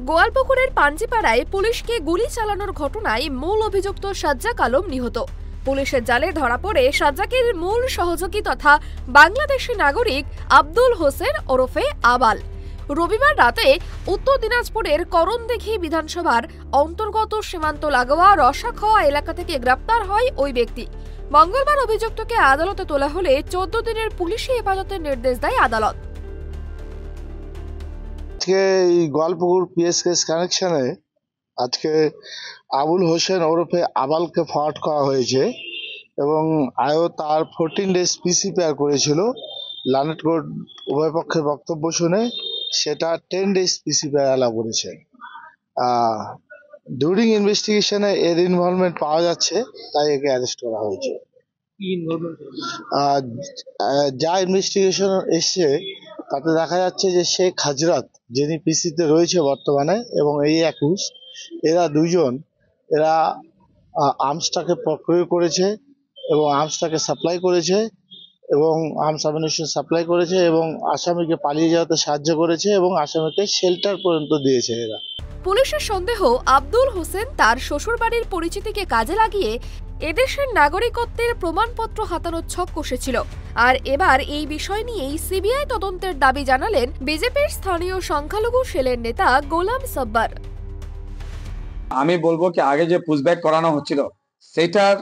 গোয়ালপুকুরের পাঞ্জিপাড়ায় পুলিশকে গুলি চালানোর ঘটনায় মূল অভিযুক্ত সাজ্জাক আলম নিহত। পুলিশের জালে ধরা পড়ে সাজ্জাকের মূল সহযোগী তথা বাংলাদেশি নাগরিক আব্দুল হোসেন ওরফে আবাল। রবিবার রাতে উত্তর দিনাজপুরের করণদিঘি বিধানসভার অন্তর্গত সীমান্ত লাগোয়া রসাখোয়া এলাকা থেকে গ্রেপ্তার হয় ওই ব্যক্তি। মঙ্গলবার অভিযুক্তকে আদালতে তোলা হলে 14 দিনের পুলিশি হেফাজতের নির্দেশ দেয় আদালত। আজকে এই গোয়ালপুকুর পিএস কেস কানেকশনে আজকে আবুল হোসেন ওরফে আবালকে ফরওয়ার্ড করা হয়েছে এবং আয়ও তার 14 ডেজ পিসি পেয়ার করেছিল। লানেট কোর্ট উভয় পক্ষের বক্তব্য শুনে সেটা 10 ডেজ পিসি পেয়ার অ্যালাউ করেছে। ডিউরিং ইনভেস্টিগেশনে এর ইনভলভমেন্ট পাওয়া যাচ্ছে, তাই একে অ্যারেস্ট করা হয়েছে। যা ইনভেস্টিগেশন এসছে তাতে দেখা যাচ্ছে যে শেখ হাজরাত, যিনি পিসিতে রয়েছে বর্তমানে, এবং এই 21, এরা দুইজন আর্মসটাকে প্রক্রিয়া করেছে এবং আর্মসটাকে সাপ্লাই করেছে এবং আর্মস অ্যামিউনিশন সাপ্লাই করেছে এবং আসামিকে পালিয়ে যাওয়াতে সাহায্য করেছে এবং আসামিকে শেল্টার পর্যন্ত দিয়েছে এরা। পুলিশের সন্দেহ আব্দুল হোসেন তার শ্বশুরবাড়ির পরিচিতিকে কাজে লাগিয়ে এদেশের নাগরিকত্বের প্রমাণপত্র হাতানোর ছক কষেছিল। আর এবার এই বিষয় নিয়েই সিবিআই তদন্তের দাবি জানালেন বিজেপির স্থানীয় সংখ্যালঘু সেলের নেতা গোলাম সব্বার। আমি বলবো কি আগে যে পুশব্যাক করানো হচ্ছিল সেটার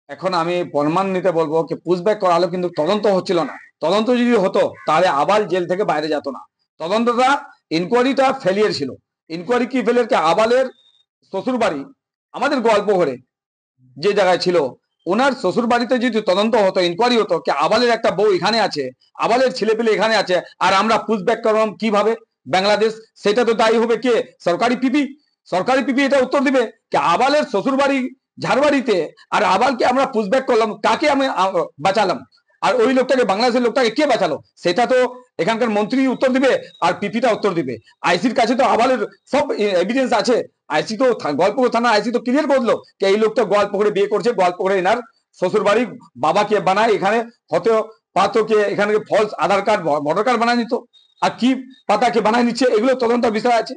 এখন আমি প্রমাণ নিতে বলবো কি পুশব্যাক করালো কিন্তু তদন্ত হচ্ছিল না। তদন্ত যদি হতো তাহলে আবাল জেল থেকে বাইরে যেত না। তদন্তটা ইনকোয়ারিটা ফেলিয়ার ছিল। ইনকোয়ারি কি ফেলিয়ার? কি আবালের শ্বশুর বাড়ি আমাদের গোয়ালপুকুরে যে জায়গায় ছিল, ওনার শ্বশুর বাড়িতে যদি তদন্ত হতো, ইনকোয়ারি হতো কি আবালের একটা বউ এখানে আছে, আবালের ছেলে পেলে এখানে আছে, আর আমরা পুশব্যাক করলাম কিভাবে বাংলাদেশ, সেটা তো দায়ী হবে কে? সরকারি পিপি। সরকারি পিপি এটা উত্তর দিবে কি আবালের শ্বশুর বাড়ি ঝাড়বাড়িতে, আর আবালকে আমরা পুশব্যাক করলাম, কাকে আমি বাঁচালাম, আর ওই লোকটাকে বাংলাদেশের লোকটাকে কে বাঁচালো? সেটা তো এখানকার মন্ত্রী উত্তর দিবে আর পিপিটা উত্তর দিবে। আইসির কাছে তো আবালের সব এভিডেন্স আছে। আইসি তো গোয়ালপুকুর থানা আইসি তো ক্লিয়ার করলো যে এই লোকটা গোয়ালপুকুরে বিয়ে করছে, গোয়ালপুকুরে এনার শ্বশুর বাড়ি বাবাকে বানায় এখানে হতে পাতো কে এখানে ফলস আধার কার্ড ভোটার কার্ড বানায় নিত, আর কি পাতাকে বানায় নিচ্ছে, এগুলো তদন্তের বিষয় আছে।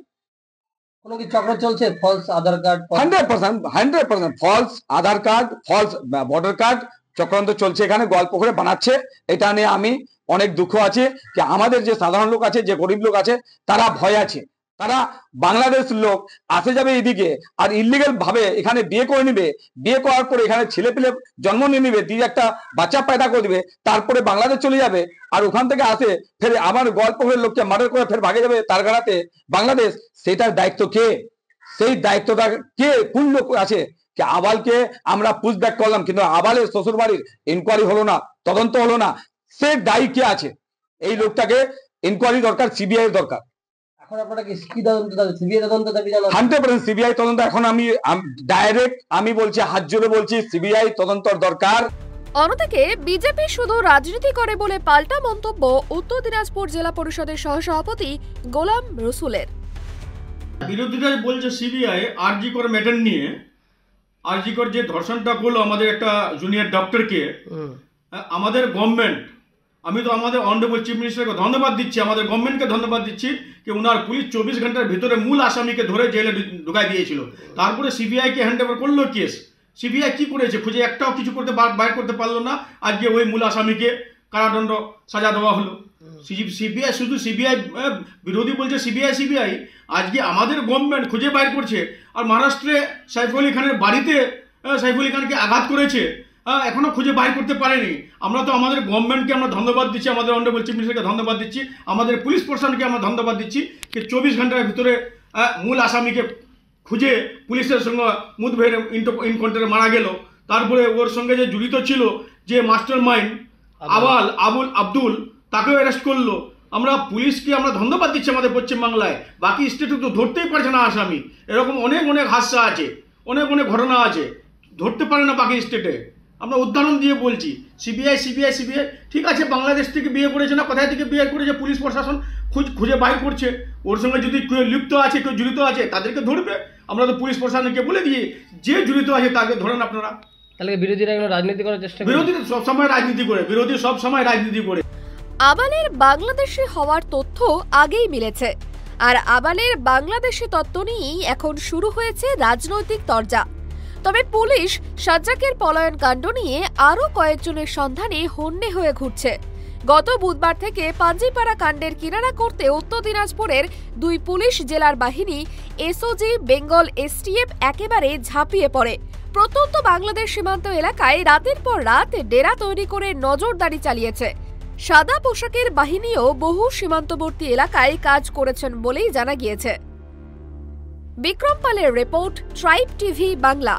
কোনো কি চক্র চলছে? ফলস আধার কার্ড 100% ফলস আধার কার্ড, ফলস ভোটার কার্ড চক্রান্ত চলছে এখানে গোয়ালপুকুরে বানাচ্ছে। এটা নিয়ে আমি অনেক দুঃখ আছে যে আমাদের যে সাধারণ লোক আছে, যে গরিব লোক আছে, তারা ভয় আছে। তারা বাংলাদেশ লোক আসে যাবে এদিকে আর ইলিগাল ভাবে এখানে বিয়ে করে নিবে, বিয়ে করার পরে এখানে ছেলে পেলে জন্ম নিয়ে নিবে, দিয়ে একটা বাচ্চা পয়দা করে দিবে, তারপরে বাংলাদেশ চলে যাবে, আর ওখান থেকে আসে ফের আমার গোয়ালপুকুরের লোককে মার্ডার করে ফের ভাগে যাবে তার গাড়াতে বাংলাদেশ। সেটার দায়িত্ব কে? সেই দায়িত্বটা কে? কোন লোক আছে? যে আবালকে আমরা পুশব্যাক করলাম কিন্তু আবালের শ্বশুর বাড়ির ইনকোয়ারি হলো না, তদন্ত হলো না, সে দায়ী কে আছে? এই লোকটাকে ইনকোয়ারি দরকার, সিবিআই দরকার। এখন আপনারা কি তদন্ত দাবি? সিবিআই তদন্ত দাবি জানান? 100% সিবিআই তদন্ত। এখন আমি ডাইরেক্ট আমি বলছি, হাত জোড়ে বলছি, সিবিআই তদন্তর দরকার। অন্যদিকে বিজেপি শুধু রাজনীতি করে বলে পাল্টা মন্তব্য উত্তর দিনাজপুর জেলা পরিষদের সহসভাপতি গোলাম রসুলের। বিরোধীরা বলছে সিবিআই আরজি কর ম্যাটার নিয়ে, আরজি কর যে ধর্ষণটা করলো আমাদের একটা জুনিয়র ডক্টরকে, আমাদের গভর্নমেন্ট, আমি তো আমাদের অনারেবল চিফ মিনিস্টারকে ধন্যবাদ দিচ্ছি, আমাদের গভর্নমেন্টকে ধন্যবাদ দিচ্ছি যে ওনার পুলিশ 24 ঘন্টার ভিতরে মূল আসামিকে ধরে জেলে ঢুকাই দিয়েছিল। তারপরে সিবিআইকে হ্যান্ড ওভার করলো কেস। সিবিআই কি করেছে? খুঁজে একটাও কিছু করতে বাইর করতে পারলো না। আজকে ওই মূল আসামিকে কারাদণ্ড সাজা দেওয়া হলো। সিবিআই শুধু সিবিআই বিরোধী বলছে সিবিআই, আজকে আমাদের গভর্নমেন্ট খুঁজে বাইর করছে। আর মহারাষ্ট্রে সাইফ আলী খানের বাড়িতে সাইফ আলী খানকে আঘাত করেছে, এখনো খুঁজে বাইর করতে পারেনি। আমরা তো আমাদের গভর্নমেন্টকে আমরা ধন্যবাদ দিচ্ছি, আমাদের অনারেবল চিফ মিনিস্টারকে ধন্যবাদ দিচ্ছি, আমাদের পুলিশ প্রশাসনকে আমরা ধন্যবাদ দিচ্ছি যে 24 ঘন্টার ভিতরে মূল আসামিকে খুঁজে পুলিশের সঙ্গে মুঠভেড় ইনকাউন্টারে মারা গেল। তারপরে ওর সঙ্গে যে জড়িত ছিল যে মাস্টার মাইন্ড আব্দুল, তাকেও অ্যারেস্ট করলো। আমরা পুলিশকে আমরা ধন্যবাদ দিচ্ছি আমাদের পশ্চিমবাংলায়। বাকি স্টেটে তো ধরতেই পারছে না আসামি। এরকম অনেক হাস্যা আছে, অনেক ঘটনা আছে, ধরতে পারে না বাকি স্টেটে। আমরা উদাহরণ দিয়ে বলছি সিবিআই ঠিক আছে, বাংলাদেশ থেকে বিয়ে করেছে না, কোথায় থেকে বিয়ে করেছে, পুলিশ প্রশাসন খুঁজে বাইর করছে। ওর সঙ্গে যদি কেউ লিপ্ত আছে, কেউ জড়িত আছে, তাদেরকে ধরবে। আমরা তো পুলিশ প্রশাসনকে বলে দিয়ে যে জড়িত আছে তাকে ধরেন আপনারা। তাহলে বিরোধীরা এগুলো রাজনীতি করার চেষ্টা করে? বিরোধী সবসময় রাজনীতি করে। আবালের বাংলাদেশি হওয়ার তথ্য আগেই মিলেছে। আর আবালের বাংলাদেশি তত্ত্ব নিয়েই এখন শুরু হয়েছে রাজনৈতিক তরজা। তবে পুলিশ সাজ্জাকের পলায়ন কাণ্ড নিয়ে আরও কয়েকজনের সন্ধানে হন্যে হয়ে ঘুরছে। গত বুধবার থেকে পাঞ্জিপাড়া কাণ্ডের কিনারা করতে উত্তর দিনাজপুরের 2 পুলিশ জেলার বাহিনী এসওজি বেঙ্গল এসটিএফ একেবারে ঝাঁপিয়ে পড়ে। প্রত্যন্ত বাংলাদেশ সীমান্ত এলাকায় রাতের পর রাত ডেরা তৈরি করে নজরদারি চালিয়েছে। সাদা পোশাকের বাহিনীও বহু সীমান্তবর্তী এলাকায় কাজ করেছেন বলেই জানা গিয়েছে। বিক্রম পালের রিপোর্ট, ট্রাইব টিভি বাংলা।